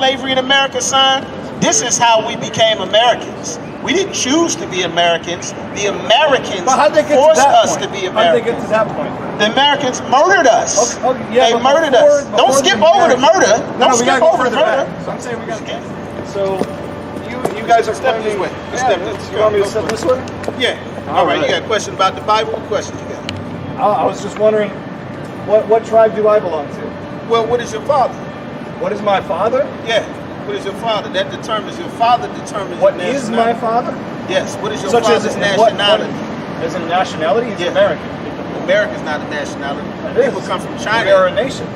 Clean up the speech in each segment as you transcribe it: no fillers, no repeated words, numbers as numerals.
slavery in America, son? This is how we became Americans. We didn't choose to be Americans. The Americans forced us to be Americans. How did they get to that point? The Americans murdered us. Okay, yeah, they murdered us. Don't skip over the murder. Don't skip over the murder. So I'm saying we got to get. So you guys are step this way. You want me to step this way? Yeah. All right. You got a question about the Bible? What questions you got? I was just wondering, what tribe do I belong to? Well, what is your father? What is my father? Yeah. What is your father? That determines your father determines what your is my father? Yes. What is your father's nationality? As in nationality, he's American. America's not a nationality. People come from China. We are a nation.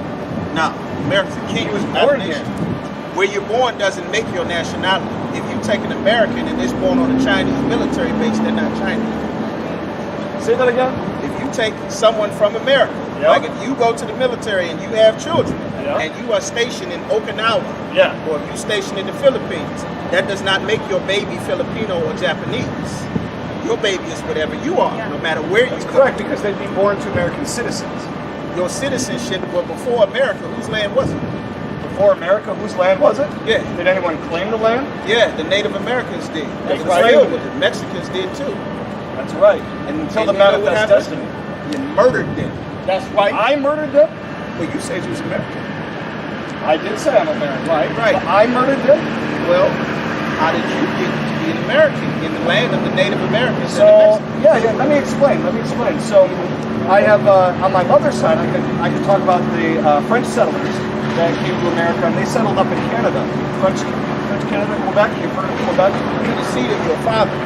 No, America's a king. He was born here. Where you're born doesn't make your nationality. If you take an American and is born on a Chinese military base, they're not Chinese. Say that again? If you take someone from America, like if you go to the military and you have children, and you are stationed in Okinawa, or if you're stationed in the Philippines, that does not make your baby Filipino or Japanese. Your baby is whatever you are, no matter where you come. That's correct, because they'd be born to American citizens. Your citizenship, but before America, whose land was it? Before America, whose land was it? Yeah. Did anyone claim the land? Yeah, the Native Americans did. That's It was filled with it. Mexicans did too. That's right. And until the manifest destiny. You murdered them. That's right. I murdered them? Well, you said you was American. I did say I'm American. Right. So I murdered them? Well, how did you get to be an American in the land of the Native Americans? So, let me explain. So, I have, on my mother's side, I can talk about the French settlers that came to America, and they settled up in Canada. French Canada, Quebec. You've heard of Quebec? You're the seed of your father.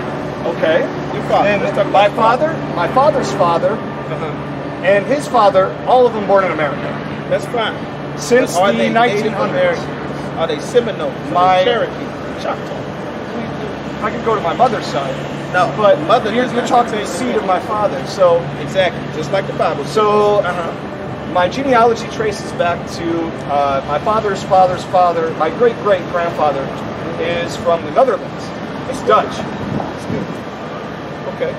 Okay. Your father. And my father's father, and his father, all of them born in America. That's fine. Since the 1900s. Are they Seminoles? My Cherokee? Choctaw? I could go to my mother's side. No, but mother. You're talking the seed of my father. So exactly, just like the Bible. So my genealogy traces back to my father's father's father. My great great grandfather is from the Netherlands. It's Dutch. It's good. Okay.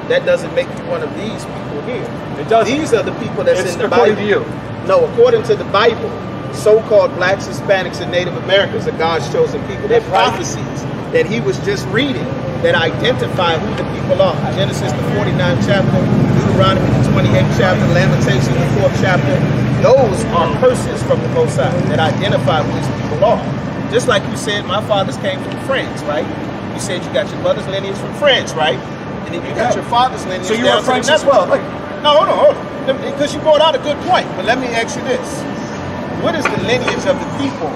That doesn't make you one of these people here. It does. These are the people that's in the Bible. According to you. No, according to the Bible, so-called blacks, Hispanics, and Native Americans are God's chosen people. They're prophecies that he was just reading that identify who the people are. Genesis, the 49th chapter, Deuteronomy, the 28th chapter, Lamentations, the 4th chapter. Those are curses from the Most High that identify who these people are. Just like you said, my fathers came from France, right? You said you got your mother's lineage from France, right? And then you got your father's lineage. So you were French as well? No, hold on. Because you brought out a good point. But let me ask you this. What is the lineage of the people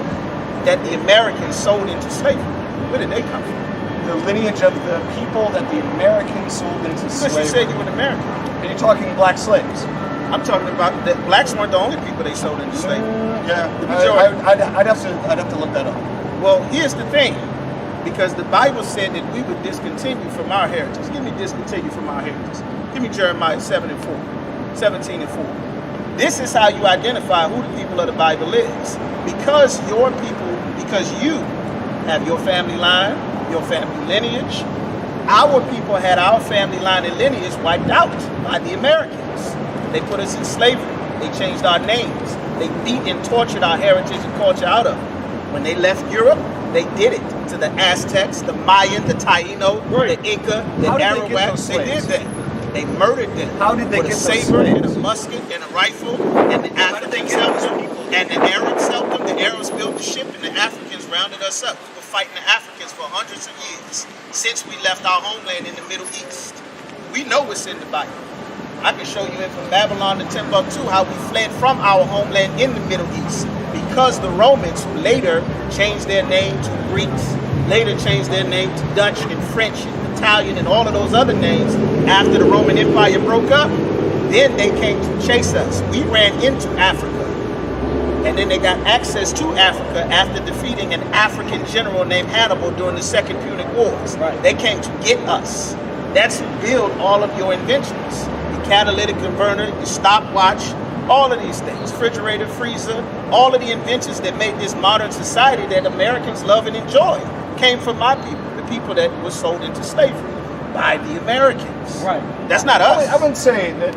that the Americans sold into slavery? Where did they come from? The lineage of the people that the Americans sold into slavery. Because you said you were an American. Are you talking black slaves? I'm talking about that blacks weren't the only people they sold into slavery. I'd have to look that up. Well, here's the thing. Because the Bible said that we would discontinue from our heritage. Give me discontinue from our heritage. Give me Jeremiah 17 and 4. This is how you identify who the people of the Bible is. Because your people, because you have your family line, your family lineage, our people had our family line and lineage wiped out by the Americans. They put us in slavery. They changed our names. They beat and tortured our heritage and culture out of it. When they left Europe, they did it to the Aztecs, the Mayan, the Taino, the Inca, the Arawaks. They did that. They murdered them. How did they with get a saber and a musket and a rifle, and the Africans helped them, and the Arabs helped them. The Arabs built the ship, and the Africans rounded us up. We were fighting the Africans for hundreds of years since we left our homeland in the Middle East. We know what's in the Bible. I can show you in from Babylon to Timbuktu how we fled from our homeland in the Middle East because the Romans later changed their name to Greeks, later changed their name to Dutch and French and Italian and all of those other names after the Roman Empire broke up. Then they came to chase us. We ran into Africa. And then they got access to Africa after defeating an African general named Hannibal during the Second Punic Wars. They came to get us. That's who built all of your inventions. The catalytic converter, the stopwatch, all of these things, refrigerator, freezer, all of the inventions that made this modern society that Americans love and enjoy came from my people, the people that were sold into slavery by the Americans. Right. That's not us. I wouldn't say that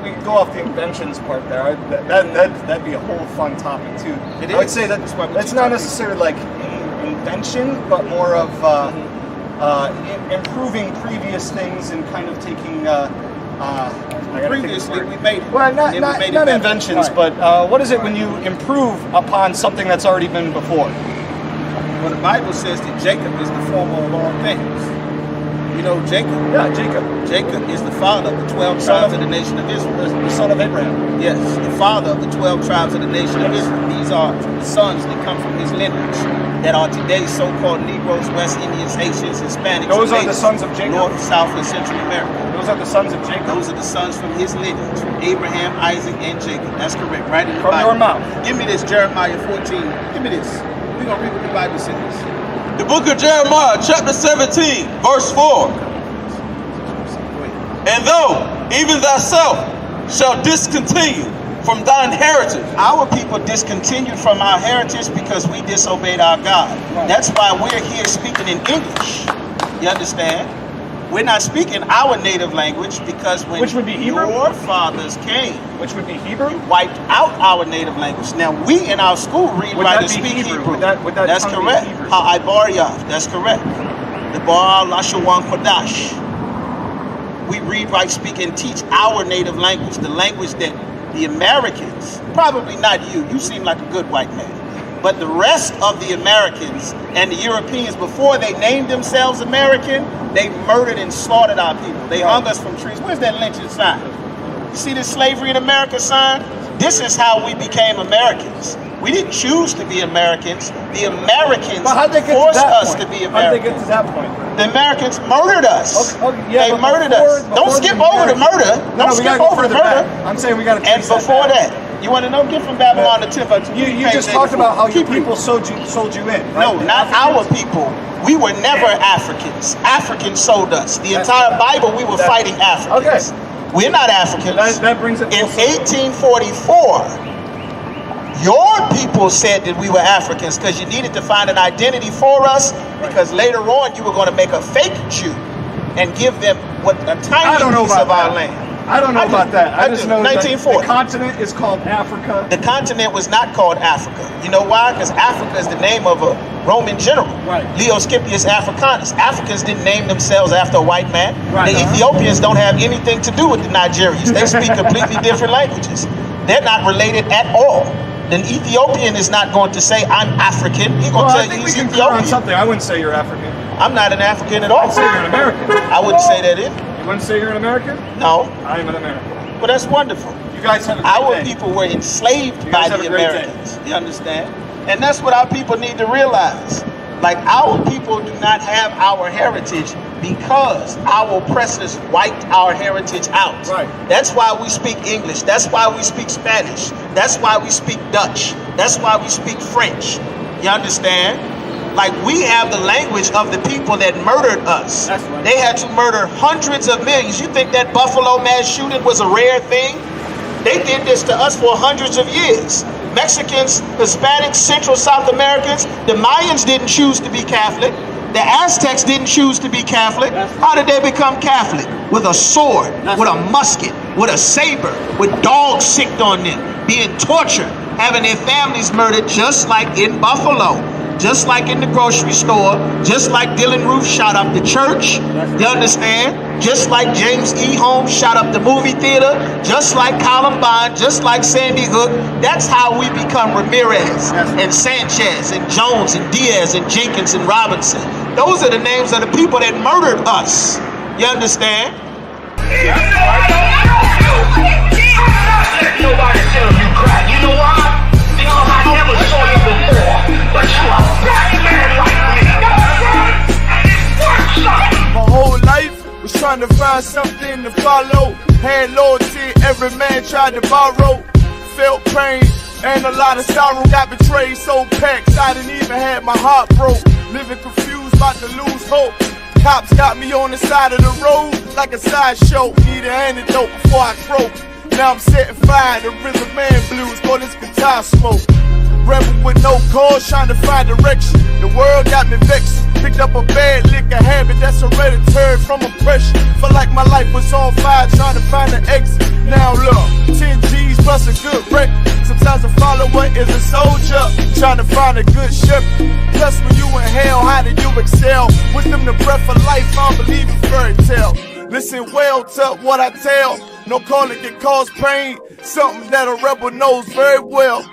we can go off the inventions part there. That'd be a whole fun topic too. I would say that it's not necessarily like an invention, but more of improving previous things and kind of taking. Previously, we made it. Well, not inventions, but what is it when you improve upon something that's already been before? Well, the Bible says that Jacob is the former of all things. You know Jacob? Yeah, Jacob. Jacob is the father of the 12 tribes of the nation of Israel. The son of Abraham. Yes, the father of the 12 tribes of the nation of Israel. These are the sons that come from his lineage that are today so-called Negroes, West Indians, Haitians, Hispanics. Those are the sons of Jacob? North, South, and Central America. Those are the sons of Jacob? Those are the sons from his lineage, from Abraham, Isaac, and Jacob. That's correct, right in the From Bible. your mouth. Give me this, Jeremiah 14. Give me this. We're going to read what the Bible says. The book of Jeremiah, chapter 17, verse 4. And though even thyself shall discontinue from thine heritage. Our people discontinued from our heritage because we disobeyed our God. Right. That's why we're here speaking in English. You understand? We're not speaking our native language because when your fathers came, which would be Hebrew, wiped out our native language. Now we in our school read, write, and speak Hebrew. That's correct. Ha'ibariyav. That's correct. The Bar Lashawan Kodash. We read, write, speak, and teach our native language, the language that the Americans, probably not you, you seem like a good white man, but the rest of the Americans and the Europeans, before they named themselves American, they murdered and slaughtered our people. They hung us from trees. Where's that lynching sign? You see this slavery in America sign? This is how we became Americans. We didn't choose to be Americans. The Americans forced us to be Americans. How did they get to that point? The Americans murdered us. Yeah, they murdered us. Don't skip over the murder. Don't skip over the murder. I'm saying we got to. And before that, you want to know? Get from Babylon to Timbuktu. You just talked about how your people sold you in. Right? No, not our people. We were never Africans. Africans sold us. The entire Bible, we were fighting Africans. Okay. We're not Africans. That brings it. In 1844. Your people said that we were Africans because you needed to find an identity for us, because later on you were going to make a fake Jew and give them a tiny piece of our land. I don't know about that. I just know 1940. The continent is called Africa. The continent was not called Africa. You know why? Because Africa is the name of a Roman general. Right. Leo Scipius Africanus. Africans didn't name themselves after a white man. Right. The Ethiopians don't have anything to do with the Nigerians. They speak completely different languages. They're not related at all. An Ethiopian is not going to say, I'm African. He's going to tell you he's Ethiopian. Something. I wouldn't say you're African. I'm not an African at all. I'd say you're an American. I wouldn't say that either. You wouldn't say you're an American? No. I am an American. Well, that's wonderful. You guys have a great Our day. people were enslaved by the Americans. You understand? And that's what our people need to realize. Like, our people do not have our heritage because our oppressors wiped our heritage out. Right. That's why we speak English. That's why we speak Spanish. That's why we speak Dutch. That's why we speak French. You understand? Like, we have the language of the people that murdered us. That's right. They had to murder hundreds of millions. You think that Buffalo mass shooting was a rare thing? They did this to us for hundreds of years. Mexicans, Hispanics, Central South Americans, the Mayans didn't choose to be Catholic. The Aztecs didn't choose to be Catholic. How did they become Catholic? With a sword, with a musket, with a saber, with dogs sicked on them, being tortured, having their families murdered, just like in Buffalo, just like in the grocery store, just like Dylan Roof shot up the church. You understand? Just like James E. Holmes shot up the movie theater, just like Columbine, just like Sandy Hook. That's how we become Ramirez and Sanchez and Jones and Diaz and Jenkins and Robinson. Those are the names of the people that murdered us. You understand? Let nobody tell you cry. You know why? Because I never saw you before. But you a black man like me. And it works out. My whole life was trying to find something to follow. Had loyalty, every man tried to borrow. Felt pain and a lot of sorrow. Got betrayed, sold packs, I didn't even have my heart broke. Living confused, about to lose hope. Cops got me on the side of the road like a sideshow. Need an antidote before I croak. Now I'm setting fire to rhythm man blues for this guitar smoke. Rebel with no cause, trying to find direction. The world got me vexed. Picked up a bad liquor habit that's hereditary from oppression. Felt like my life was on fire, trying to find an exit. Now look, 10 G's plus a good wreck. Sometimes a follower is a soldier, trying to find a good ship. Plus when you in hell, how do you excel? With them the breath of life, I don't believe in fairy tale. Listen well to what I tell. No calling can cause pain, something that a rebel knows very well.